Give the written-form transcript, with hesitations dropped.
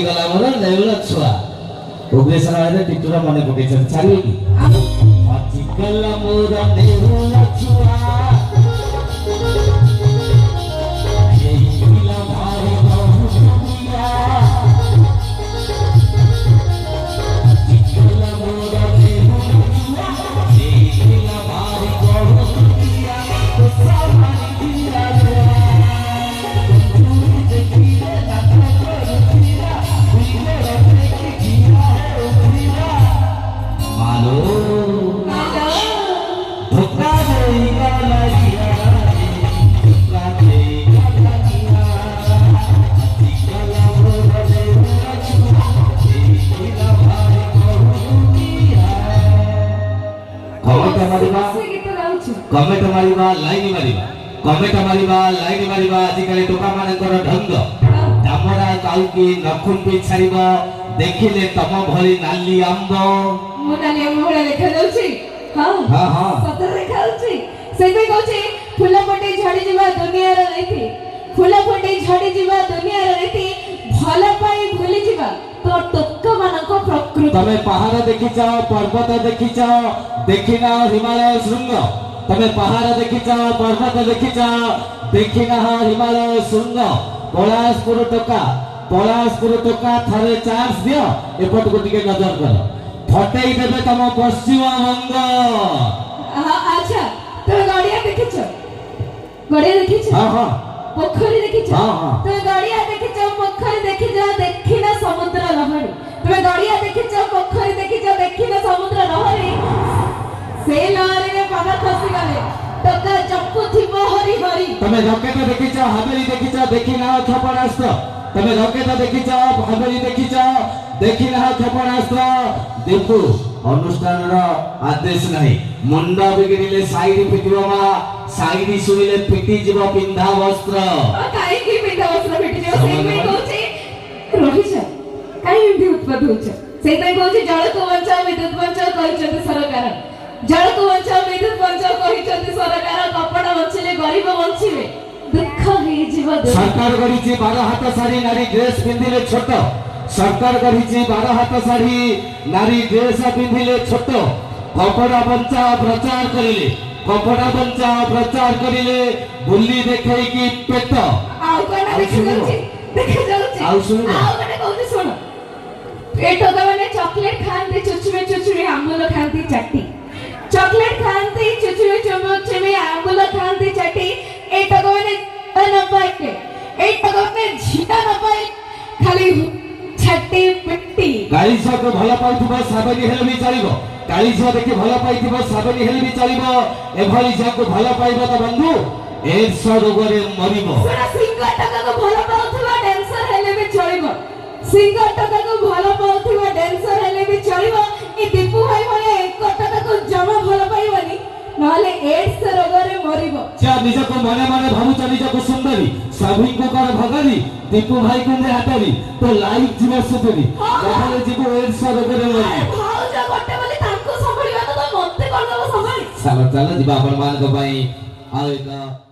गला मोर लेवल छुआ भुवनेश्वर आए टिटुरा मने पके छाड़ी की आजि गला मोर लेवल छुआ कमेंट मारिबा लाइन मारिबा आजिकल टोका मानकर ढंग दामरा काउकी नखुन पे छाड़िबा देखिले तम भली नाली आंब मो नाली आंब भले लेखा जाउची हां हां सतर लेखा जाउची सेबे कहूची फूल फटे झड़ी जिबा दुनिया रे रीति फूल फटे झड़ी जिबा दुनिया रे रीति भला पाई भूली जिबा तो टोका मानको प्रकृति तमे पहाड़ देखि जाओ पर्वत देखि जाओ देखिना हिमालय शृंग तमे पहाड़ देखि जाओ पर्वत देखि जाओ देखिना हिमालय शृंग पलाशपुर टोका थारे चांस दियो एपट को टिके नजर करो फटेई देबे तम पश्चिम बंग अच्छा तो गाड़िया देखिछो हां हां पोखरी देखिछो हां हां तो गाड़िया देखिछो पोखरी देखिछो देखिना समुद्र लहरी तमे गाड़िया देखिछो पोखरी देखिछो देखिना समुद्र लहरी से लहरी रे पाना खसी गले टका चप्पू थिबो हरि हरि तमे रॉकेट देखिछो हवेली देखिछो देखिना क्षेपणास्त्र तमे रॉकेट देखिछो हवेली देखिछो देखिना क्षेपणास्त्र देखो अनुष्ठान रो आदेश नहीं मुंडा बिगड़िले साइड पिटिबो मा साइड सुनिले पिटी जीव पिंधा वस्त्र काई की पिंधा वस्त्र पिटी जीव सेई में कहूची रोहिछ काई एंती उत्पत्ति होछ सेई में कहूची जल को बचाओ विद्युत बचाओ कहिचंती सरकार जल को बचाओ विद्युत बचाओ कहिचंती सरकार कपड़ा बचिले गरीब बचिबे दुख हे जीव सरकार करिछि 12 हाथ साड़ी नारी ड्रेस पिंधिले छोट सरकार करिछि 12 हाथ साड़ी नारी ड्रेस पिंधिले छोट कपड़ा बचाओ प्रचार करिले बुल्ली देखै की पेट आउ कोना देखि जाउछि आउ सुन आउ कोना कहू सुन पेट का माने चॉकलेट खानते चुचुमे आंबुल खानती चट्टी चॉकलेट खानती चुचुमे आंबुल खानती चट्टी ए टका माने न पाइके ए टका माने झीटा न पाइ खाली छट्टी पिट्टी गाई सब भला पाउथबो साबनी हेल भी चलिबो काली झ देखि भला पाइथिबो साबनी हेल भी चलिबो ए भली झ को भला पाइबो त बंधु एड्स रोग रे मरिबो सुना सिंगर टका को भला पाउथबा डांसर हेले भी चलिबो सिंगर टका को भला पाउथबा डांसर हेले भी चलिबो ए दीपू भाई भले एक टका को जमा भला पाइबनी नहले एड्स रोग रे मरिबो जा निज को मने मने भाबुच निज को सुंदरी सभी को कर भगरी दीपू भाई को ने हाटरी तो लाइव जीवा सुतरी जहाले जीव एड्स रोग रे मरि भाउजा गटे बोली ताको संभाळिबा तो मते करदब संभाळी चलो जीवा अपन मान को भाई आ